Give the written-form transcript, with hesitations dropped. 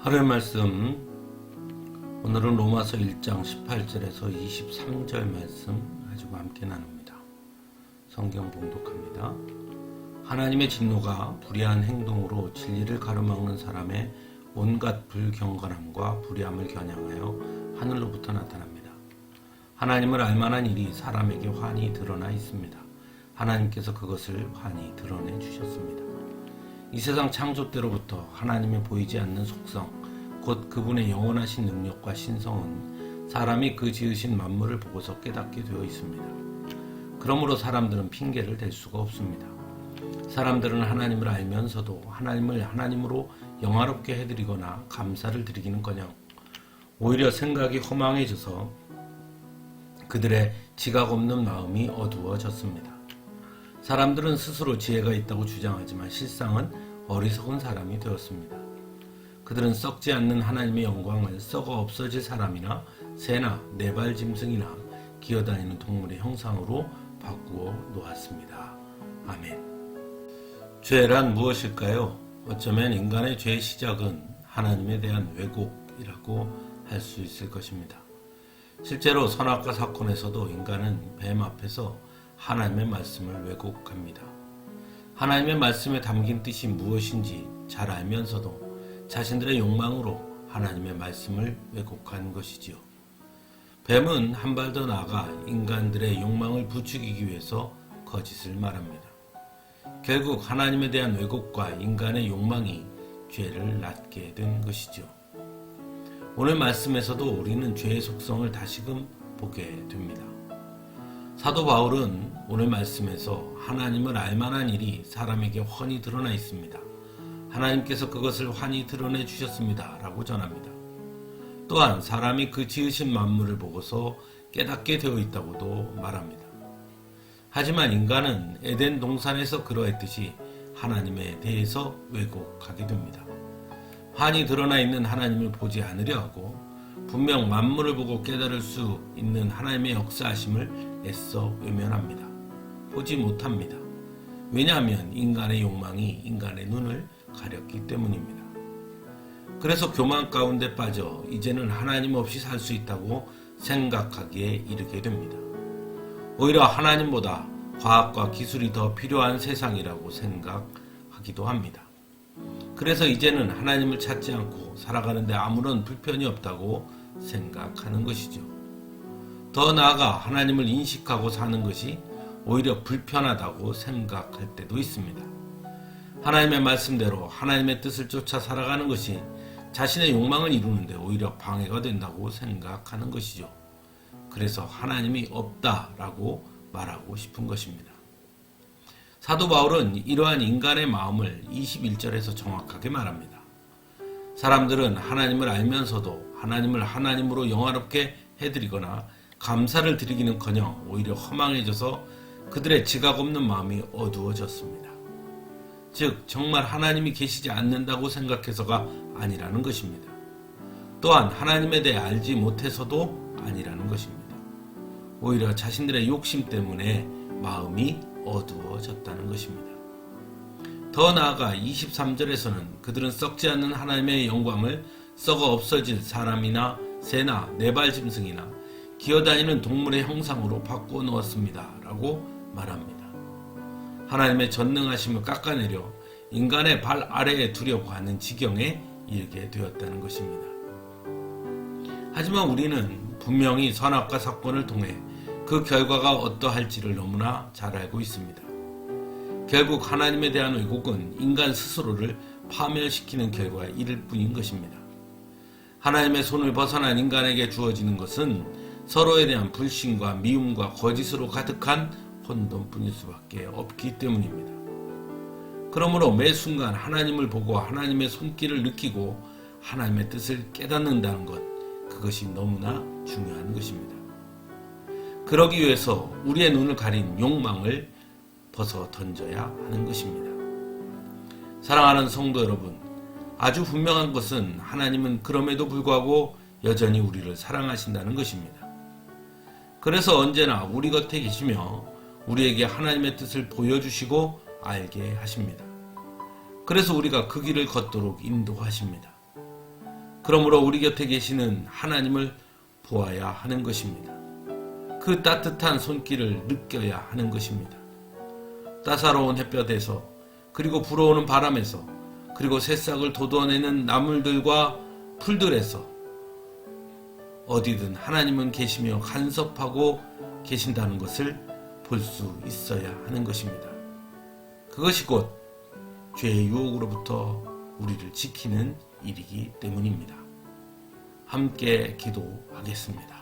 하루의 말씀, 오늘은 로마서 1장 18절에서 23절 말씀 가지고 함께 나눕니다. 성경 봉독합니다. 하나님의 진노가 불의한 행동으로 진리를 가로막는 사람의 온갖 불경건함과 불의함을 겨냥하여 하늘로부터 나타납니다. 하나님을 알만한 일이 사람에게 환히 드러나 있습니다. 하나님께서 그것을 환히 드러내 주셨습니다. 이 세상 창조 때로부터 하나님의 보이지 않는 속성, 곧 그분의 영원하신 능력과 신성은 사람이 그 지으신 만물을 보고서 깨닫게 되어 있습니다. 그러므로 사람들은 핑계를 댈 수가 없습니다. 사람들은 하나님을 알면서도 하나님을 하나님으로 영화롭게 해드리거나 감사를 드리기는커녕 오히려 생각이 허망해져서 그들의 지각 없는 마음이 어두워졌습니다. 사람들은 스스로 지혜가 있다고 주장하지만 실상은 어리석은 사람이 되었습니다. 그들은 썩지 않는 하나님의 영광을 썩어 없어질 사람이나 새나 네발 짐승이나 기어다니는 동물의 형상으로 바꾸어 놓았습니다. 아멘. 죄란 무엇일까요? 어쩌면 인간의 죄의 시작은 하나님에 대한 왜곡이라고 할 수 있을 것입니다. 실제로 선악과 사건에서도 인간은 뱀 앞에서 하나님의 말씀을 왜곡합니다. 하나님의 말씀에 담긴 뜻이 무엇인지 잘 알면서도 자신들의 욕망으로 하나님의 말씀을 왜곡한 것이지요. 뱀은 한 발 더 나아가 인간들의 욕망을 부추기기 위해서 거짓을 말합니다. 결국 하나님에 대한 왜곡과 인간의 욕망이 죄를 낳게 된 것이죠. 오늘 말씀에서도 우리는 죄의 속성을 다시금 보게 됩니다. 사도 바울은 오늘 말씀에서 하나님을 알만한 일이 사람에게 훤히 드러나 있습니다. 하나님께서 그것을 환히 드러내 주셨습니다. 라고 전합니다. 또한 사람이 그 지으신 만물을 보고서 깨닫게 되어 있다고도 말합니다. 하지만 인간은 에덴 동산에서 그러했듯이 하나님에 대해서 왜곡하게 됩니다. 환히 드러나 있는 하나님을 보지 않으려 하고 분명 만물을 보고 깨달을 수 있는 하나님의 역사하심을 애써 외면합니다. 보지 못합니다. 왜냐하면 인간의 욕망이 인간의 눈을 가렸기 때문입니다. 그래서 교만 가운데 빠져 이제는 하나님 없이 살 수 있다고 생각하기에 이르게 됩니다. 오히려 하나님보다 과학과 기술이 더 필요한 세상이라고 생각하기도 합니다. 그래서 이제는 하나님을 찾지 않고 살아가는데 아무런 불편이 없다고 생각하는 것이죠. 더 나아가 하나님을 인식하고 사는 것이 오히려 불편하다고 생각할 때도 있습니다. 하나님의 말씀대로 하나님의 뜻을 쫓아 살아가는 것이 자신의 욕망을 이루는데 오히려 방해가 된다고 생각하는 것이죠. 그래서 하나님이 없다라고 말하고 싶은 것입니다. 사도 바울은 이러한 인간의 마음을 21절에서 정확하게 말합니다. 사람들은 하나님을 알면서도 하나님을 하나님으로 영화롭게 해드리거나 감사를 드리기는커녕 오히려 허망해져서 그들의 지각 없는 마음이 어두워졌습니다. 즉 정말 하나님이 계시지 않는다고 생각해서가 아니라는 것입니다. 또한 하나님에 대해 알지 못해서도 아니라는 것입니다. 오히려 자신들의 욕심 때문에 마음이 어두워졌다는 것입니다. 더 나아가 23절에서는 그들은 썩지 않는 하나님의 영광을 썩어 없어질 사람이나 새나 네발 짐승이나 기어다니는 동물의 형상으로 바꾸어 놓았습니다. 라고 말합니다. 하나님의 전능하심을 깎아내려 인간의 발 아래에 두려고 하는 지경에 이르게 되었다는 것입니다. 하지만 우리는 분명히 선악과 사건을 통해 그 결과가 어떠할지를 너무나 잘 알고 있습니다. 결국 하나님에 대한 왜곡은 인간 스스로를 파멸시키는 결과에 이를 뿐인 것입니다. 하나님의 손을 벗어난 인간에게 주어지는 것은 서로에 대한 불신과 미움과 거짓으로 가득한 혼돈뿐일 수밖에 없기 때문입니다. 그러므로 매 순간 하나님을 보고 하나님의 손길을 느끼고 하나님의 뜻을 깨닫는다는 것, 그것이 너무나 중요한 것입니다. 그러기 위해서 우리의 눈을 가린 욕망을 벗어 던져야 하는 것입니다. 사랑하는 성도 여러분, 아주 분명한 것은 하나님은 그럼에도 불구하고 여전히 우리를 사랑하신다는 것입니다. 그래서 언제나 우리 곁에 계시며 우리에게 하나님의 뜻을 보여주시고 알게 하십니다. 그래서 우리가 그 길을 걷도록 인도하십니다. 그러므로 우리 곁에 계시는 하나님을 보아야 하는 것입니다. 그 따뜻한 손길을 느껴야 하는 것입니다. 따사로운 햇볕에서, 그리고 불어오는 바람에서, 그리고 새싹을 돋워내는 나물들과 풀들에서 어디든 하나님은 계시며 간섭하고 계신다는 것을 볼 수 있어야 하는 것입니다. 그것이 곧 죄의 유혹으로부터 우리를 지키는 일이기 때문입니다. 함께 기도하겠습니다.